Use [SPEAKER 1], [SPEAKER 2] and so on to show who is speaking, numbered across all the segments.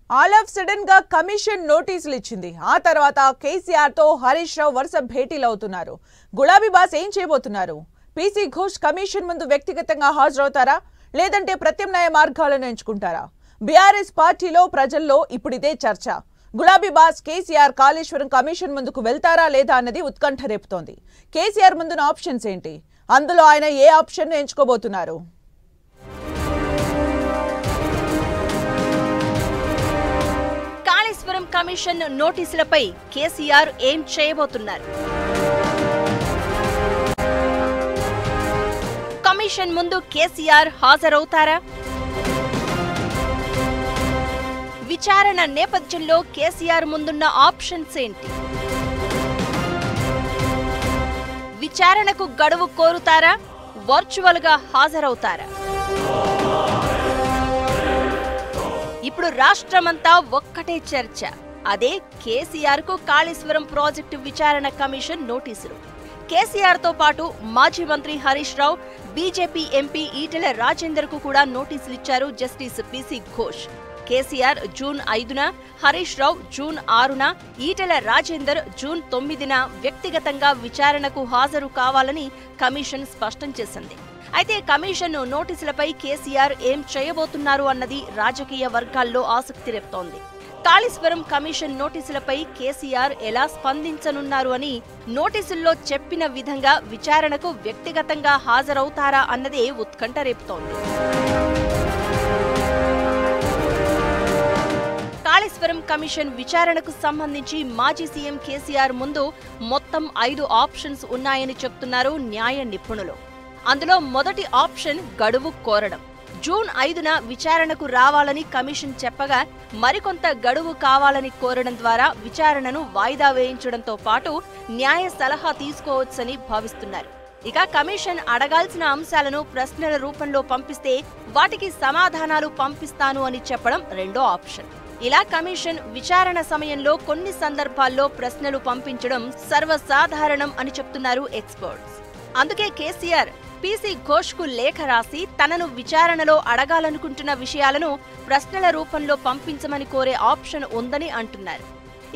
[SPEAKER 1] All of sudden గా commission నోటీసులు ఇచ్చింది. ఆ తర్వాత కేసీఆర్ తో హరీష్ రావు వరుస భేటీలు అవుతున్నారు. గులాబీ బాస్ ఏం చేయబోతున్నారు? పీసీ ఘోష్ కమిషన్ ముందు వ్యక్తిగతంగా హాజరవుతారా లేదంటే ప్రత్యామ్నాయ మార్గాలను ఎంచుకుంటారా? బీఆర్ఎస్ పార్టీలో ప్రజల్లో ఇప్పుడు ఇదే చర్చ. గులాబీ బాస్ కేసీఆర్ కాళేశ్వరం కమిషన్ ముందుకు వెళ్తారా లేదా అన్నది ఉత్కంఠ రేపుతోంది. కేసీఆర్ ముందున్న ఆప్షన్స్ ఏంటి? అందులో ఆయన ఏ ఆప్షన్ ఎంచుకోబోతున్నారు?
[SPEAKER 2] కాళేశ్వరం కమిషన్ నోటీసులపై కేసీఆర్ ఏం చేయబోతున్నారు? కమిషన్ ముందు కేసీఆర్ హాజరవుతారా? విచారణ నేపథ్యంలో కేసీఆర్ ముందున్న ఆప్షన్స్ ఏంటి? విచారణకు గడువు కోరుతారా? వర్చువల్ గా హాజరవుతారా? ఇప్పుడు రాష్ట్రమంతా ఒక్కటే చర్చ. అదే కేసీఆర్ కు కాళేశ్వరం ప్రాజెక్టు విచారణ కమిషన్ నోటీసులు. కేసీఆర్ తో పాటు మాజీ మంత్రి హరీష్ రావు, బీజేపీ ఎంపీ ఈటెల రాజేందర్ కు కూడా నోటీసులు ఇచ్చారు justice PC Ghosh. KCR June 5న, హరీష్ రావు జూన్ 6న, ఈటెల రాజేందర్ జూన్ 9న వ్యక్తిగతంగా విచారణకు హాజరు కావాలని కమిషన్ స్పష్టం చేసింది. అయితే కమిషన్ నోటీసులపై కేసీఆర్ ఏం చేయబోతున్నారు అన్నది రాజకీయ వర్గాల్లో ఆసక్తి రేపుతోంది. కాళేశ్వరం కమిషన్ నోటీసులపై కేసీఆర్ ఎలా స్పందించనున్నారు అని, నోటీసుల్లో చెప్పిన విధంగా విచారణకు వ్యక్తిగతంగా హాజరవుతారా అన్నదే ఉత్కంఠ రేపుతోంది. కాళేశ్వరం కమిషన్ విచారణకు సంబంధించి మాజీ సీఎం కేసీఆర్ ముందు మొత్తం 5 ఆప్షన్స్ ఉన్నాయని చెప్తున్నారు న్యాయ నిపుణులు. అందులో మొదటి ఆప్షన్ గడువు కోరడం. జూన్ 5న విచారణకు రావాలని కమిషన్ చెప్పగా మరికొంత గడువు కావాలని కోరడం ద్వారా విచారణను వాయిదా వేయించడంతో పాటు న్యాయ సలహా తీసుకోవచ్చని భావిస్తున్నారు. ఇక కమిషన్ అడగాల్సిన అంశాలను ప్రశ్నల రూపంలో పంపిస్తే వాటికి సమాధానాలు పంపిస్తాను అని చెప్పడం రెండో ఆప్షన్. ఇలా కమిషన్ విచారణ సమయంలో కొన్ని సందర్భాల్లో ప్రశ్నలు పంపించడం సర్వసాధారణం అని చెప్తున్నారు ఎక్స్పర్ట్స్. అందుకే కేసీఆర్ పీసీ ఘోష్ కు లేఖ రాసి తనను విచారణలో అడగాలనుకుంటున్న విషయాలను ప్రశ్నల రూపంలో పంపించమని కోరే ఆప్షన్ ఉందని అంటున్నారు.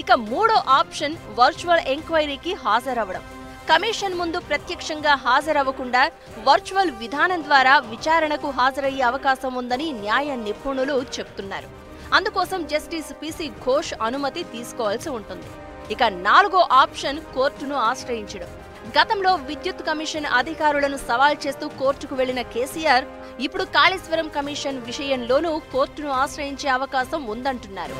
[SPEAKER 2] ఇక మూడో ఆప్షన్ వర్చువల్ ఎంక్వైరీకి హాజరవడం. కమిషన్ ముందు ప్రత్యక్షంగా హాజరవ్వకుండా వర్చువల్ విధానం ద్వారా విచారణకు హాజరయ్యే అవకాశం ఉందని న్యాయ నిపుణులు చెప్తున్నారు. అందుకోసం జస్టిస్ పీసీ ఘోష్ అనుమతి తీసుకోవాల్సి ఉంటుంది. ఇక నాలుగో ఆప్షన్ కోర్టును ఆశ్రయించడం. గతంలో విద్యుత్ కమిషన్ అధికారులను సవాల్ చేస్తూ కోర్టుకు వెళ్లిన కేసీఆర్ ఇప్పుడు కాళేశ్వరం కమిషన్ విషయంలోనూ కోర్టును ఆశ్రయించే అవకాశం ఉందంటున్నారు.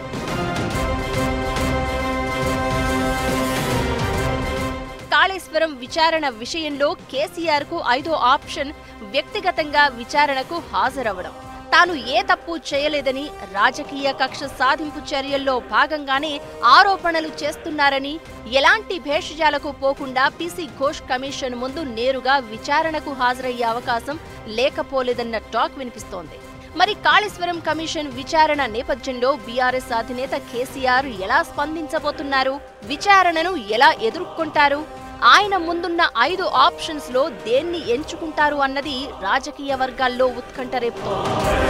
[SPEAKER 2] కాళేశ్వరం విచారణ విషయంలో కేసీఆర్ కు 5వ ఆప్షన్ వ్యక్తిగతంగా విచారణకు హాజరవడం. తాను ఏ తప్పు చేయలేదని, రాజకీయ కక్ష సాధింపు చర్యల్లో భాగంగానే ఆరోపణలు చేస్తున్నారని, ఎలాంటి భేషజాలకు పోకుండా పీసీ ఘోష్ కమిషన్ ముందు నేరుగా విచారణకు హాజరయ్యే అవకాశం లేకపోలేదన్న టాక్ వినిపిస్తోంది. మరి కాళేశ్వరం కమిషన్ విచారణ నేపథ్యంలో బీఆర్ఎస్ అధినేత కేసీఆర్ ఎలా స్పందించబోతున్నారు? విచారణను ఎలా ఎదుర్కొంటారు? ఆయన ముందున్న 5 ఆప్షన్స్ లో దేన్ని ఎంచుకుంటారు అన్నది రాజకీయ వర్గాల్లో ఉత్కంఠ రేపుతోంది.